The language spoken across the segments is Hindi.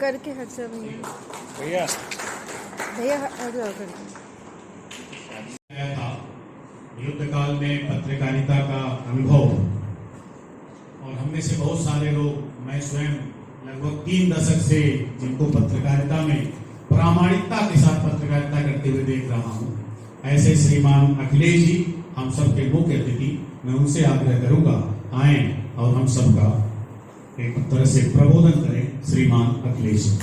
करके हट जा भैया, भैया हट जाओ करके। था युद्ध काल में पत्रकारिता का अनुभव, और हम में से बहुत सारे लोग, मैं स्वयं लगभग 3 दशक से जिनको पत्रकारिता में प्रामाणिकता के साथ पत्रकारिता करते हुए देख रहा हूँ, ऐसे श्रीमान अखिलेश जी हम सबके मुख्य अतिथि, मैं उनसे आग्रह करूंगा आए और हम सबका एक तरह से प्रबोधन करें। श्रीमान अखिलेश जी।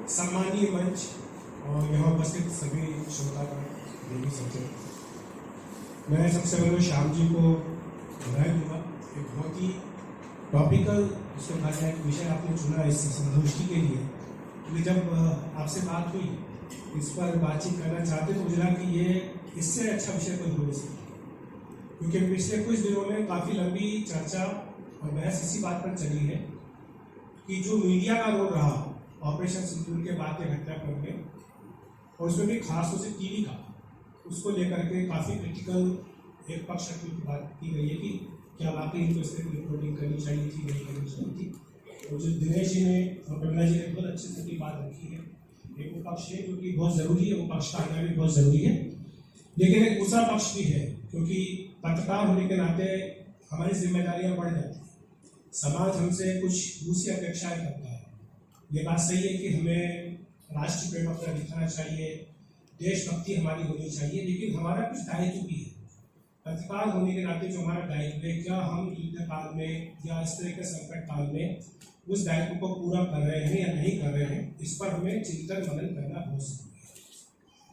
सम्मानीय मंच और यहाँ उपस्थित सभी श्रोतागण, देवी सज्जन, मैं सबसे पहले श्याम जी को बधाई दूंगा। एक बहुत ही टॉपिकल उसके बाद एक विषय आपने चुना इस संगोष्ठी के लिए, क्योंकि जब आपसे बात हुई इस पर बातचीत करना चाहते तो मुझे लगा कि ये इससे अच्छा विषय कोई हो नहीं सकता, क्योंकि पिछले कुछ दिनों में काफ़ी लंबी चर्चा और बहस इसी बात पर चली है कि जो मीडिया का रोल रहा ऑपरेशन सिंदूर के बाद के घटनाक्रम में, और उसमें भी खास तौर से टीवी का, उसको लेकर के काफ़ी क्रिटिकल एक पक्ष की बात की गई है कि क्या वाकई इनको इस तरह की रिपोर्टिंग करनी चाहिए थी, नहीं करनी चाहिए थी। और जो दिनेश जी ने और करुणा जी ने बहुत अच्छे से की बात रखी है, एक वो पक्ष है जो कि बहुत ज़रूरी है, वो पक्ष का आना भी बहुत ज़रूरी है, लेकिन एक दूसरा पक्ष भी है, क्योंकि पत्रकार होने के नाते हमारी जिम्मेदारियाँ बढ़ जाती हैं। समाज हमसे कुछ दूसरी अपेक्षाएँ करता है। ये बात सही है कि हमें राष्ट्रीय प्रेम अपना दिखाना चाहिए, देशभक्ति हमारी होनी चाहिए, लेकिन हमारा कुछ दायित्व भी है। पत्रकार होने के नाते जो हमारा दायित्व है, क्या हम युद्ध काल में या इस तरह के संकट काल में उस दायित्व को पूरा कर रहे हैं या नहीं कर रहे हैं, इस पर हमें चिंतन मनन करना बहुत जरूरी है।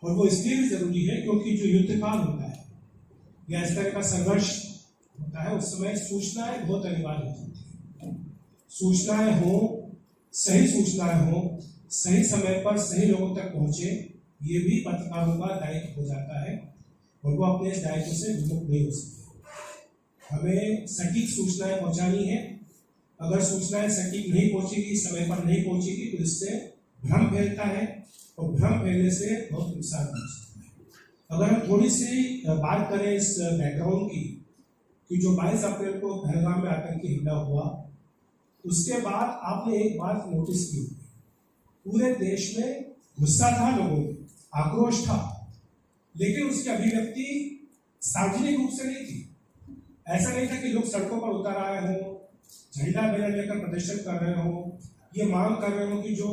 और वो इसलिए भी जरूरी है क्योंकि जो युद्ध काल होता है या इस तरह का संघर्ष होता है, उस समय सूचनाएं बहुत अनिवार्य हो जाती है। सूचनाएं हो, सही सूचनाएं हो, सही समय पर सही लोगों तक पहुंचे, ये भी पत्रकारों का दायित्व हो जाता है, और वो अपने इस दायित्व से विमुख नहीं हो सकते। हमें सटीक सूचनाएं पहुंचानी है। अगर सूचनाएं सटीक नहीं पहुंचेगी, समय पर नहीं पहुंचेगी, तो इससे भ्रम फैलता है, और भ्रम फैलने से बहुत नुकसान हो सकता है। अगर हम थोड़ी सी बात करें इस बैकग्राउंड की, कि जो 22 अप्रैल को पहलगाम में आतंकी हमला हुआ, उसके बाद आपने एक बात नोटिस की, पूरे देश में गुस्सा था, लोगों में आक्रोश था, लेकिन उसकी अभिव्यक्ति सार्वजनिक रूप से नहीं थी। ऐसा नहीं था कि लोग सड़कों पर उतर आए हों, झंडा बैनर लेकर प्रदर्शन कर रहे हों, ये मांग कर रहे हों कि जो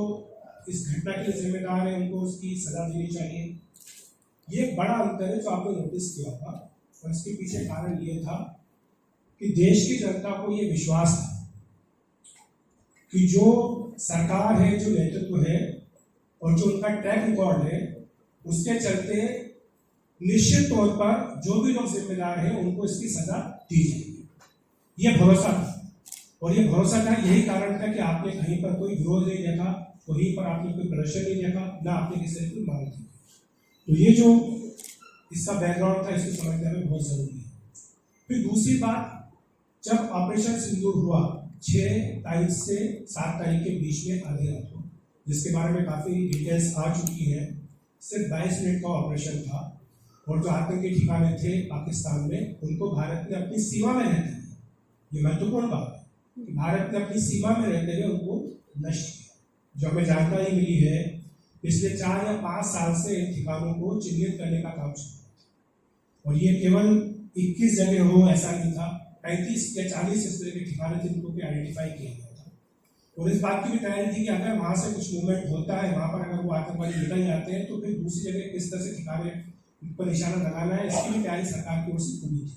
इस घटना के लिए जिम्मेदार है उनको उसकी सजा देनी चाहिए। ये एक बड़ा अंतर है जो आपने नोटिस किया था, और इसके पीछे कारण ये था कि देश की जनता को ये विश्वास था कि जो सरकार है, जो नेतृत्व है और जो उनका ट्रैक रिकॉर्ड है, उसके चलते निश्चित तौर पर जो भी लोग जिम्मेदार हैं उनको इसकी सजा दी जाएगी। ये भरोसा था, और ये भरोसा का यही कारण था कि आपने कहीं पर कोई विरोध नहीं देखा, कहीं पर आपने कोई प्रदर्शन नहीं देखा, ना आपने किसी से कोई मांग की। तो ये जो इसका बैकग्राउंड था, इसको समझने में बहुत जरूरी है। फिर दूसरी बात, जब ऑपरेशन सिंदूर हुआ 6 तारीख से 7 तारीख के बीच में आधी रात को, जिसके बारे में काफ़ी डिटेल्स आ चुकी है, सिर्फ 22 मिनट का ऑपरेशन था, और जो आतंकी ठिकाने थे पाकिस्तान में, उनको भारत ने अपनी सीमा में रहते हुए, ये महत्वपूर्ण बात है कि भारत ने अपनी सीमा में रहते हुए उनको नष्ट किया। जो हमें जानकारी मिली है, पिछले 4 या 5 साल से इन ठिकानों को चिन्हित करने का काम चल रहा है, और ये केवल 21 जगह हो ऐसा नहीं था, 35 या 40 इस तरह के ठिकाने थे जिनको आइडेंटिफाई किया गया था। और इस बात की भी तैयारी थी कि अगर वहाँ से कुछ मूवमेंट होता है, वहाँ पर अगर वो आतंकवादी निकल जाते हैं, तो फिर दूसरी जगह किस तरह से ठिकाने पर निशाना लगाना है, इसकी भी तैयारी सरकार की ओर से पूरी थी।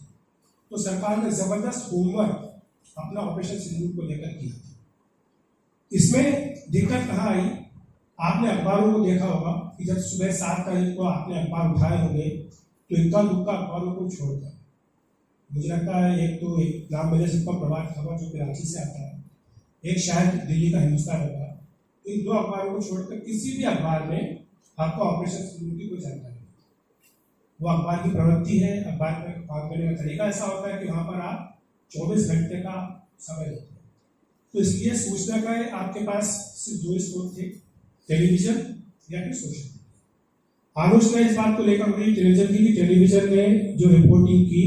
तो सरकार ने जबरदस्त होमवर्क अपना ऑपरेशन सिंदूर को लेकर किया था। इसमें दिक्कत कहाँ आई, आपने अखबारों को देखा होगा कि जब सुबह 7 तारीख को आपने अखबार उठाए होंगे, तो इनका दुक्का अखबारों को छोड़कर, मुझे लगता है एक नाम मेरे सबका प्रभात खबर जो कराची से आता है, एक शायद दिल्ली का हिंदुस्तान होगा, इन 2 अखबारों को छोड़कर किसी भी अखबार में आपको ऑपरेशन सिंदूर की कोई जानकारी नहीं। वो अखबार की प्रवृत्ति है, अखबार में काम करने का तरीका ऐसा होता है कि वहाँ पर आप 24 घंटे का समय लेते हैं। तो इसलिए सूचना का आपके पास सिर्फ 2 स्रोत थे, टेलीविजन या फिर सोशल मीडिया। आलोचना इस बात को लेकर हुई टेलीविजन की, टेलीविजन ने जो रिपोर्टिंग की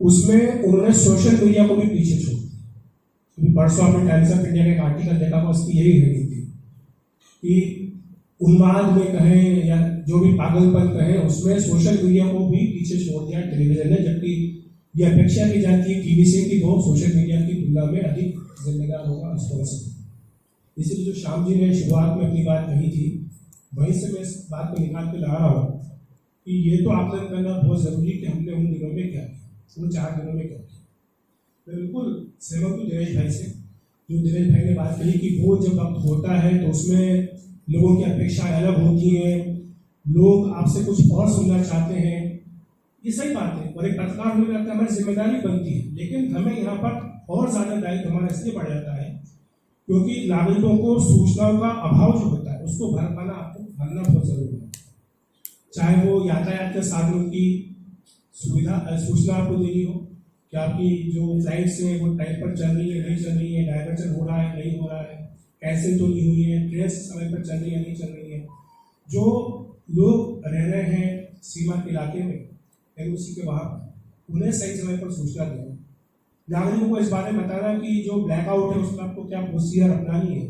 उसमें उन्होंने सोशल मीडिया को भी पीछे छोड़ दिया। परसों आपने टाइम्स ऑफ इंडिया का एक आर्टिकल देखा था, उसकी यही हेडिंग थी कि उन्माद में कहें या जो भी पागलपन कहें, उसमें सोशल मीडिया को भी पीछे छोड़ दिया टेलीविजन ने, जबकि यह अपेक्षा की जाती है टीवी से कि वो सोशल मीडिया की तुलना में अधिक जिम्मेदार होगा, रिस्पॉन्सिबल। इसलिए जो श्याम जी ने शुरुआत में अपनी बात कही थी, वहीं से मैं इस बात को निकाल के ला रहा हूँ कि ये तो आकलन करना बहुत जरूरी कि हमने उन दिनों में क्या किया, उन 4 दिनों में क्या किया। मैं बिल्कुल सहमत हूँ दिनेश भाई से, जो दिनेश भाई ने बात कही कि वो जब वक्त होता है तो उसमें लोगों की अपेक्षाएं अलग होती हैं, लोग आपसे कुछ और सुनना चाहते हैं, ये सही बात है। और एक पत्रकार होने लगता है हमारी जिम्मेदारी बनती है, लेकिन हमें यहाँ पर और ज़्यादा दायित्व हमारा इसलिए बढ़ जाता है क्योंकि नागरिकों को सूचनाओं का अभाव जो होता है उसको भर पाना, आपको भरना बहुत जरूरी है। चाहे वो यातायात के साधनों की सूचना आपको देनी हो कि आपकी जो फ्लाइट्स हैं वो टाइम पर चल रही है नहीं चल रही है, डाइवर्जन हो रहा है नहीं हो रहा है, कैंसिल तो नहीं हुई है, ट्रेन समय पर चल रही है नहीं चल रही है। जो लोग रह रहे हैं सीमा के इलाके में, एलओसी के वहाँ, उन्हें सही समय पर सूचना देना, नागरिकों को इस बारे में बताना कि जो ब्लैकआउट है उसमें आपको क्या प्रोसीजर अपनानी है,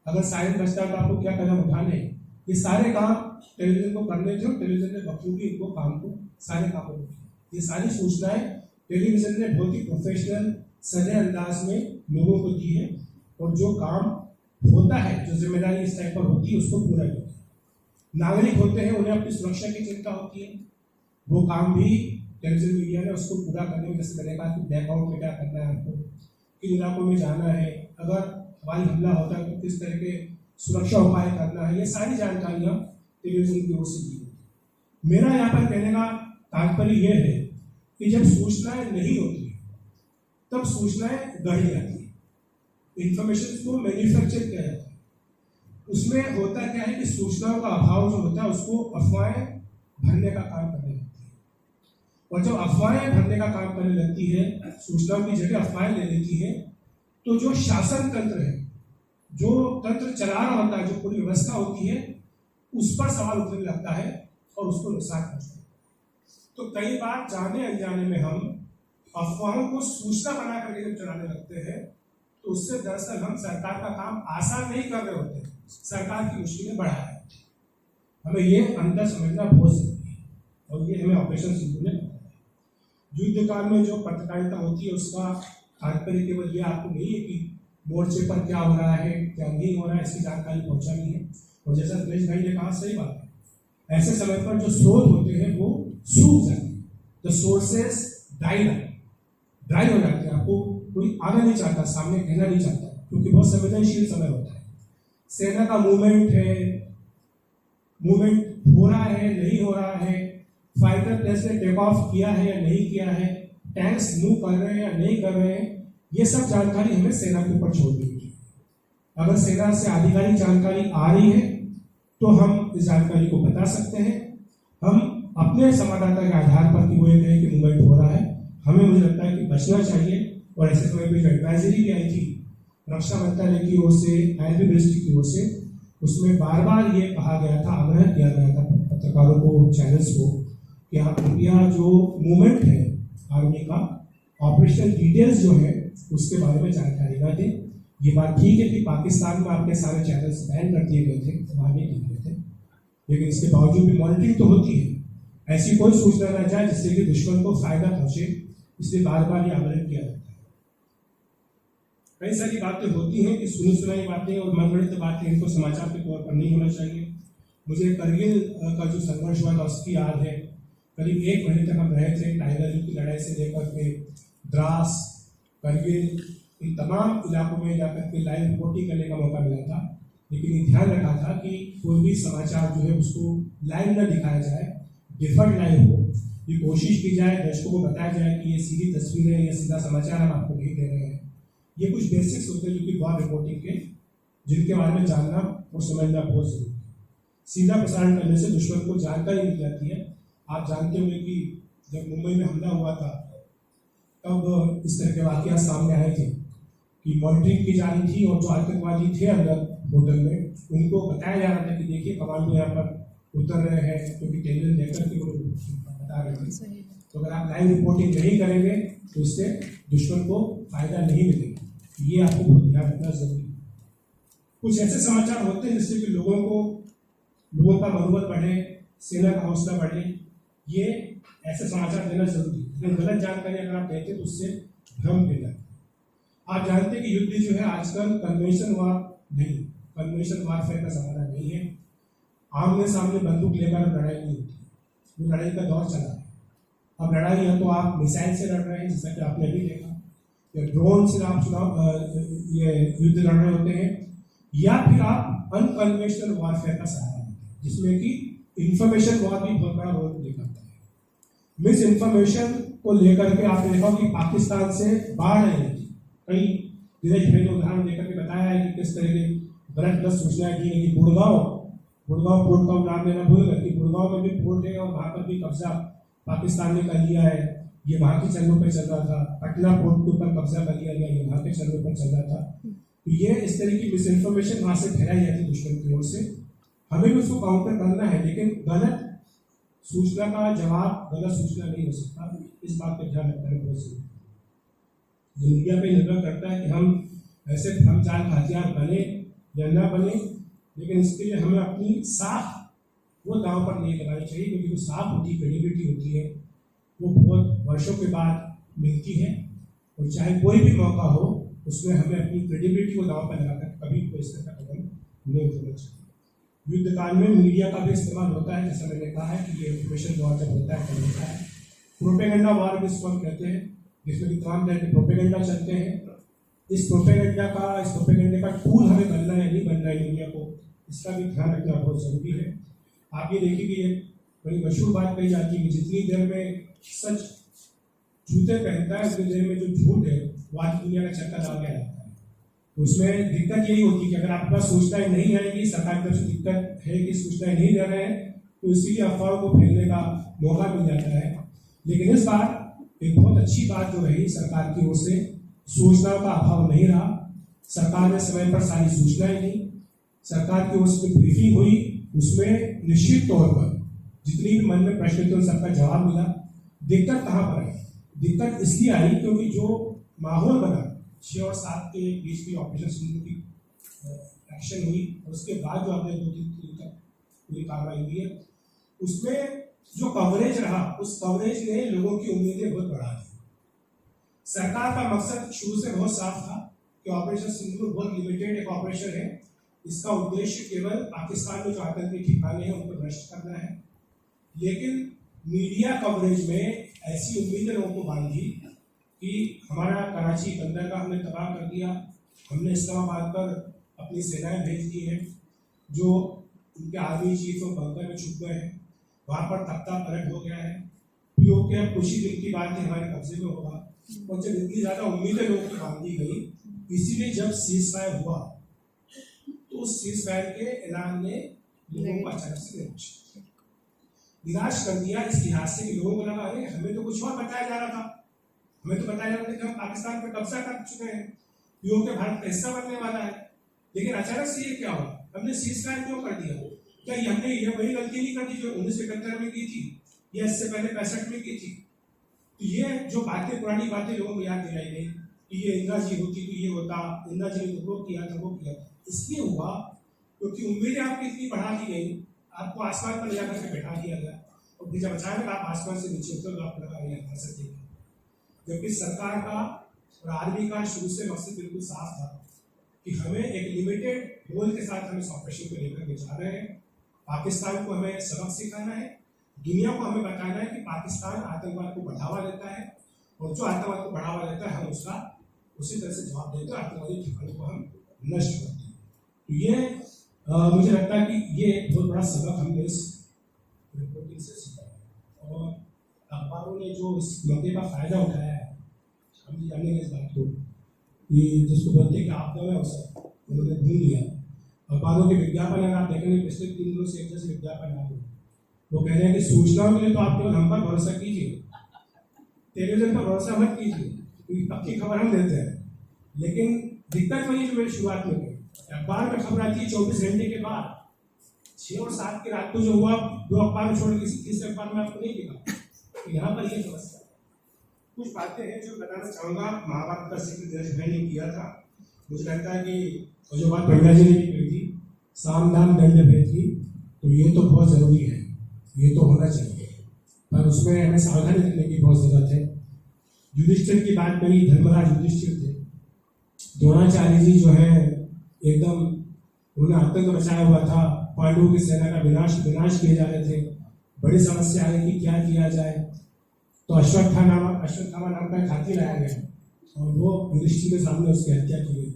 अगर साइलेंट बचता है तो आपको क्या कदम उठाने हैं। ये सारे काम टेलीविजन को करने थे, टेलीविजन ने बखूबी इनको काम को सारे कामों को किया। ये सारी सूचनाएं टेलीविजन ने बहुत ही प्रोफेशनल सजग अंदाज में लोगों को दी है, और जो काम होता है, जो जिम्मेदारी इस टाइप पर होती है, उसको पूरा किया। नागरिक होते हैं, उन्हें अपनी सुरक्षा की चिंता होती है, वो काम भी टेलीविजन मीडिया ने उसको पूरा करने में, जैसे मैंने कहा कि ब्लैकआउट में क्या करना है, आपको किन इलाकों में जाना है, अगर हवाई हमला होता है तो किस तरह के सुरक्षा उपाय करना है, ये सारी जानकारियाँ टेलीविजन की ओर से दी गई। मेरा यहाँ पर कहने का तात्पर्य यह है कि जब सूचनाएं नहीं होती तब सूचनाएं गढ़ी जाती है, इंफॉर्मेशन को मैन्युफैक्चर किया जाता है। उसमें होता क्या है कि सूचनाओं का अभाव जो होता है उसको अफवाहें भरने का काम करने लगती है, और जब अफवाहें भरने का काम करने लगती है, सूचनाओं की जगह अफवाहें ले लेती है, तो जो शासन तंत्र है, जो तंत्र चला रहा होता है, जो पूरी व्यवस्था होती है, उस पर सवाल उठने लगता है और उसको नुकसान पहुंचता है। तो कई बार जाने अनजाने में हम अफवाहों को सूचना बना करके जब चलाने लगते हैं, तो उससे दरअसल हम सरकार का काम आसान नहीं कर रहे होते, सरकार की मुश्किलें बढ़ा रहे होते हैं। हमें ये अंदर समझना बहुत जरूरी है, और ये हमें ऑपरेशन सिंधु ने बताया है। युद्ध काल में जो पत्रकारिता होती है उसका तात्पर्य केवल ये आपको नहीं है कि मोर्चे पर क्या हो रहा है क्या नहीं हो रहा है, इसकी जानकारी पहुंचानी है। और जैसा दिनेश भाई ने कहा, सही बात है, ऐसे समय पर जो स्रोत होते हैं वो सूख जाते हैं, द सोर्सेस ड्राई हो जाते हैं, आपको कोई आना नहीं चाहता, सामने कहना नहीं चाहता, क्योंकि बहुत संवेदनशील समय होता है। सेना का मूवमेंट हो रहा है नहीं हो रहा है, फाइटर प्लेन ने टेक ऑफ किया है या नहीं किया है, टैंक्स मूव कर रहे हैं या नहीं कर रहे हैं, ये सब जानकारी हमें सेना के ऊपर छोड़ दी गई। अगर सेना से आधिकारिक जानकारी आ रही है तो हम इस जानकारी को बता सकते हैं। हम अपने संवाददाता के आधार पर कि वो ये कहें कि मूवमेंट हो रहा है, हमें मुझे लगता है कि बचना चाहिए। और ऐसे समय पर जो एडवाइजरी भी आई थी रक्षा मंत्रालय की ओर से, आईबी मिनिस्ट्री की ओर से, उसमें बार बार ये कहा गया था, आग्रह किया गया था पत्रकारों को, चैनल्स को, कि आप कृपया जो मूवमेंट है आर्मी का, ऑपरेशनल डिटेल्स जो है उसके बारे में जानकारी ना दें। ये बात ठीक है कि पाकिस्तान में आपके सारे चैनल्स बैन कर दिए गए थे, वहाँ नहीं दिए गए थे, लेकिन इसके बावजूद भी मॉनिटरिंग तो होती है। ऐसी कोई सूचना ना जाए जिससे कि दुश्मन को फायदा पहुंचे, इसलिए बार बार ये आग्रह किया जाता है। कई सारी बातें होती हैं कि सुनी सुनाई बातें और मनगढ़ंत बातें, इनको समाचार के तौर पर नहीं होना चाहिए। मुझे करगिल का जो संघर्ष हुआ था उसकी याद है। करीब 1 महीने तक हम रहे थे, टाइगर हिल की लड़ाई से लेकर के द्रास, करगिल, इन तमाम इलाकों में जाकर के लाइव रिपोर्टिंग करने का मौका मिला था। लेकिन ये ध्यान रखा था कि कोई भी समाचार जो है उसको लाइव न दिखाया जाए, डिफर्ड लाइव हो। ये कोशिश की जाए, दर्शकों को बताया जाए कि ये सीधी तस्वीरें या सीधा समाचार हम आपको नहीं दे रहे हैं। ये कुछ बेसिक्स होते हैं जो कि वॉर रिपोर्टिंग के, जिनके बारे में जानना और समझना बहुत जरूरी है। सीधा प्रसारण करने से दुश्मन को जानकारी मिल जाती है। आप जानते होंगे कि जब मुंबई में हमला हुआ था तब इस तरह के वाकया सामने आए थे कि मॉनिटरिंग की जा रही थी, और जो आतंकवादी थे अंदर होटल में उनको बताया जा रहा था कि देखिए कमांडो यहाँ पर उतर रहे हैं, क्योंकि टेलीविजन देखकर के वो बता रहे थे। तो अगर आप लाइव रिपोर्टिंग नहीं करेंगे तो इससे दुश्मन को फायदा नहीं मिलेगा। ये आपको बहुत ध्यान रखना जरूरी है। कुछ ऐसे समाचार होते हैं जिससे कि लोगों का मनोबल बढ़े, सेना का हौसला बढ़े, ये ऐसे समाचार देना जरूरी है। लेकिन गलत जानकारी अगर आप देते तो उससे भ्रम पैदा है। आप जानते हैं कि युद्ध जो है आजकल कन्वेंशन वार नहीं, कन्वेंशन वारफेयर का जमाना नहीं है। आमने सामने बंदूक लेकर लड़ाई नहीं होती, वो लड़ाई का दौर चला है। अब लड़ाई या तो आप मिसाइल से लड़ रहे हैं, जैसा कि आपने भी देखा, या ड्रोन से आप ये युद्ध लड़ रहे होते हैं, या फिर आप अनकन्वेंशनल वारफेयर का सहारा लेते हैं, जिसमें कि इंफॉर्मेशन वार भी बहुत बड़ा रोल प्ले करता है। मिस इंफॉर्मेशन को लेकर के आपने देखा कि पाकिस्तान से बाढ़ आई थी। कई दिनेश भाई ने उदाहरण देकर के बताया है कि किस तरह की गलत सूचनाएं दी गई। गुड़गांव पोर्ट का नाम लेना भूल गए कि गुड़गांव में भी पोर्ट है और वहां पर भी कब्जा पाकिस्तान ने कर लिया है, ये वहां के चरणों पर चल रहा था। पटना पोर्ट के ऊपर कब्जा कर लिया गया, ये वहां के चरणों पर चल रहा था। तो ये इस तरह की मिस इन्फॉर्मेशन वहां से फैलाई जाती है दुश्मन की ओर से। हमें भी उसको काउंटर करना है, लेकिन गलत सूचना का जवाब गलत सूचना नहीं हो सकता। इस बात का ध्यान रखना बहुत जरूरी है। मीडिया पे निर्भर करता है कि हम ऐसे भ्रमचाल का हथियार बने या न बने, लेकिन इसके लिए हमें अपनी साख वो दांव पर नहीं लगानी चाहिए, क्योंकि जो साख होती है, क्रेडिबिलिटी होती है, वो बहुत वर्षों के बाद मिलती है। और चाहे कोई भी मौका हो, उसमें हमें अपनी क्रेडिबिलिटी को दांव पर लगाकर कभी कोई इस तरह का कदम नहीं उठाना चाहिए। युद्ध काल में मीडिया का भी इस्तेमाल होता है, जैसा मैंने कहा है कि ये इंफॉर्मेशन वॉर जब होता है तब होता है। प्रोपेगेंडा वॉर भी इसको हम कहते हैं, जिसमें कि तमाम तरह के प्रोपेगेंडा चलते हैं। इस प्रोपेगेंडे का टूल हमें बनना है नहीं बनना है मीडिया को, इसका भी ध्यान रखना बहुत जरूरी है। आप ये देखिए कि ये बड़ी मशहूर बात कही जाती है कि जितनी देर में सच जूते पहनता है उतनी देर में जो झूठ है वो आज दुनिया का चक्कर लगा के आता है। तो उसमें दिक्कत यही होती है कि अगर आपके पास सूचनाएं नहीं आएगी, सरकार की तरफ से दिक्कत है कि सूचनाएं नहीं दे रहे हैं, तो इसीलिए अफवाहों को फैलने का मौका मिल जाता है। लेकिन इस बार एक बहुत अच्छी बात जो रही सरकार की ओर से, सूचनाओं का अभाव नहीं रहा। सरकार ने समय पर सारी सूचनाएं दी, सरकार की ओर से ब्रीफिंग हुई, उसमें निश्चित तौर पर जितनी भी मन में प्रश्न थे उन सबका जवाब मिला। दिक्कत कहाँ पर आई? दिक्कत इसलिए आई क्योंकि जो माहौल बना 6 और 7 के बीच की ऑपरेशन सिंधु की एक्शन हुई, उसके बाद जो हमने 2-3 दिन तक पूरी कार्रवाई हुई है, उसमें जो कवरेज रहा, उस कवरेज ने लोगों की उम्मीदें बहुत बढ़ा दी। सरकार का मकसद शुरू से बहुत साफ था कि ऑपरेशन सिंधु बहुत लिमिटेड एक ऑपरेशन है, इसका उद्देश्य केवल पाकिस्तान में जो आतंकी ठिकाने हैं उनको नष्ट करना है। लेकिन मीडिया कवरेज में ऐसी उम्मीदें लोगों को बांधी कि हमारा कराची बंदरगाह हमने तबाह कर दिया, हमने इस्लामाबाद पर अपनी सेनाएं भेज दी हैं, जो उनके आर्मी चीफ और बंकर में छुप गए हैं, वहाँ पर तख्ता पलट हो गया है। क्योंकि अब कुछ ही दिन की बात है हमारे कब्जे में होगा, और जब इतनी ज़्यादा उम्मीदें लोगों की बांधी गई, इसीलिए जब सीज़फायर हुआ तो उस सीज़फायर के ऐलान ने लोगों को अचानक से निराश कर दिया। इस लिहाज से कि लोगों को लगा अरे हमें तो कुछ और बताया जा रहा था, हमें तो बताया जा रहा था कि हम पाकिस्तान पर कब्जा कर चुके हैं, योग के भारत का हिस्सा बनने वाला है। लेकिन अचानक से ये क्या हुआ, हमने सीज़फायर क्यों कर दिया? क्या हमने ये वही गलती नहीं कर दी जो 1971 में की थी या इससे पहले 65 में की थी? तो ये जो बातें, पुरानी बातें लोगों को याद दिलाई गई कि ये इंदिरा जी होती तो ये होता, इंदिरा जी ने तो वो किया था, वो किया था। इसलिए हुआ क्योंकि उम्मीदें आपकी इतनी बढ़ा दी गई, आपको आसमान पर ले जाकर के बैठा दिया गया, और फिर जब अचानक आप आसमान से नीचे उतर तो आपको लगा नहीं सकते। जबकि सरकार का और आर्मी का शुरू से मकसद बिल्कुल साफ था कि हमें एक लिमिटेड गोल के साथ हम इस ऑपरेशन को लेकर के जा रहे हैं। पाकिस्तान को हमें सबक सिखाना है, दुनिया को हमें बताना है कि पाकिस्तान आतंकवाद को बढ़ावा देता है, और जो आतंकवाद को बढ़ावा देता है हम उसका उसी तरह से जवाब देते हैं, आतंकवादी ठिकानों को हम नष्ट करते हैं। तो ये मुझे लगता है कि ये बहुत बड़ा सबक हमने इस रिपोर्टिंग से सीखा है। और अखबारों ने जो इस मौके का फायदा उठाया है, हम भी जानेंगे इस बात को कि जिसको बोलते हैं कि आपदा में अवसर उन्होंने ढूंढ लिया। अखबारों के विज्ञापन अगर आप देखेंगे पिछले 3 दिनों से एक जैसे विज्ञापन आ रहे, वो कह रहे हैं कि सूचनाओं के लिए तो आप केवल हम पर भरोसा कीजिए, टेलीविजन पर भरोसा मत कीजिए, क्योंकि पक्की खबर हम देते हैं। लेकिन दिक्कत वही जो मेरी शुरुआत में गई, अखबार में खबर आती है 24 घंटे के बाद, 6 6 और 7 की रात को जो हुआ 2 अखबार छोड़ के किसी तीसरे अखबार में आपको नहीं दिखा। तो यहाँ पर ये समस्या कुछ बातें हैं जो बताना चाहूँगा। महाभारत का जिक्र जज भाई ने किया था, मुझे लगता है कि जो बात पंडित जी ने भी कही थी, साम दाम दंड भेद की, तो ये तो बहुत ज़रूरी है, ये तो होना चाहिए, पर उसमें हमें सावधानी रखने की बहुत ज़रूरत है। युधिष्ठिर की बात करी, धर्मराज युधिष्ठिर थे, द्रोणाचार्य जी जो है एकदम उन्हें आतंक मचाया हुआ था, पांडवों की सेना का विनाश किए जा रहे थे, बड़ी समस्या आई कि क्या किया जाए। तो अश्वत्थामा नाम का एक हाथी लाया गया और वो युधिष्ठिर के सामने उसकी हत्या की गई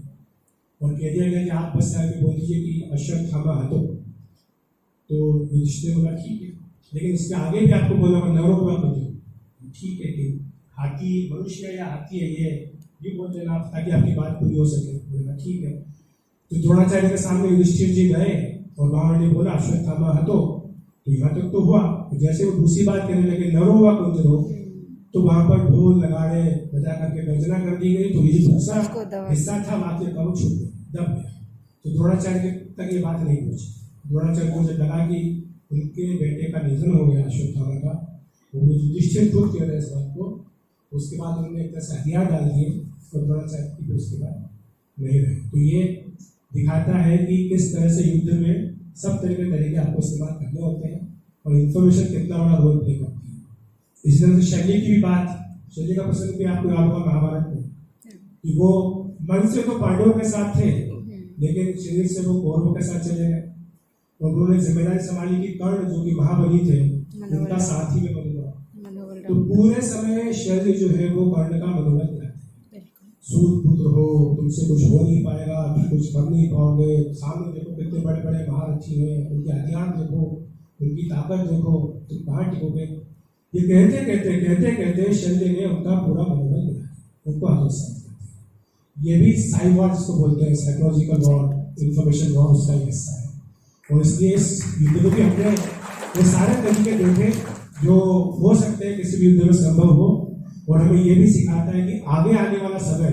और कह दिया गया कि आप बस आगे बोल दीजिए कि अश्वत्थामा हतो। तो युधिष्ठिर बोला ठीक है, लेकिन इसके आगे भी आपको बोला नवरों को आप ठीक है कि हाथी मनुष्य है या हाथी है ये भी बोल देना ताकि आपकी बात पूरी हो सके। बोला ठीक है। तो द्रोणाचार्य के सामने युधिष्ठिर जी गए और वहां ने बोला अश्वत्थामा हतो, तो यहाँ तक तो हुआ। जैसे वो दूसरी बात कहने लगे नरो हुआ कुंजरो, तो वहां पर ढोल नगाड़े बजा करके गर्जना कर दी गई। तो ये जो दूसरा हिस्सा था वहां के कम छूट गया, दब गया। तो द्रोणाचार्य तक ये बात नहीं पहुंची। द्रोणाचार्य को जब लगा कि उनके बेटे का निधन हो गया अश्वत्थामा का, वो युधिष्ठिर खुद कह रहे इस बात को, उसके बाद उन्होंने एक तरह से हथियार डाल दिए और द्रोणाचार्य की उसके बाद नहीं रहे। तो ये दिखाता है कि किस तरह से युद्ध में सब तरीके आपको इस्तेमाल करने होते हैं और इंफॉर्मेशन कितना बड़ा रोल प्ले करती है। इसी तरह से शल्य की भी बात, शल्य का प्रसंग भी आपको याद होगा महाभारत में कि वो मन से तो पांडवों के साथ थे, लेकिन शरीर से वो कौरवों के साथ चले गए और उन्होंने जिम्मेदारी संभाली कि कर्ण जो कि महाबली थे उनका साथी में बन गया। तो पूरे समय शल्य जो है वो कर्ण का मनोबल दिलाते हैं, सूत पुत्र हो, तुमसे कुछ हो नहीं पाएगा, तुम कुछ कर नहीं पाओगे, सामने देखो कितने बड़े बड़े महारथी हैं, उनके हथियार देखो, उनकी ताकत देखो, तुम कहाँ टिकोगे। ये कहते कहते शल्य ने उनका पूरा मनोबल दिलाया, उनको हतोत्साहित कर दिया। ये भी साई वॉर जिसको बोलते हैं, साइकोलॉजिकल वॉर, इंफॉर्मेशन वॉर, उसका ही हिस्सा है। और इसलिए इस युद्ध को भी हमने वो सारे तरीके देखे जो हो सकते हैं किसी भी युद्ध में संभव हो, और हमें ये भी सिखाता है कि आगे वाला समय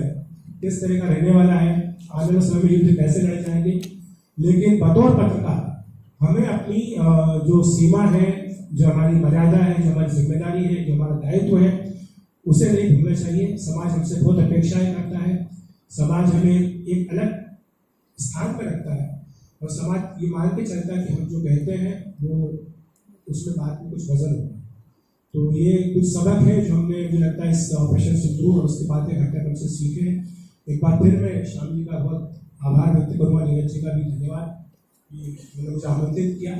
किस तरह का रहने वाला है, आने वाले समय में युद्ध कैसे लड़े जाएंगे। लेकिन बतौर पत्रकार हमें अपनी जो सीमा है, जो हमारी मर्यादा है, जो हमारी जिम्मेदारी है, जो हमारा दायित्व है, उसे नहीं भूलना चाहिए। समाज हमसे बहुत अपेक्षाएं करता है, समाज हमें एक अलग स्थान पर रखता है और समाज ये मान के चलता है कि हम जो कहते हैं वो उसमें बात में कुछ वजन होगा। तो ये कुछ सबक है जो हमने, मुझे लगता है इस ऑपरेशन से दूर और उसकी बातें घटकर हमसे सीखे। एक बार फिर मैं श्याम जी का बहुत आभार व्यक्त करूँगा, नीरज जी का भी धन्यवाद कि उन्होंने मुझे आमंत्रित किया।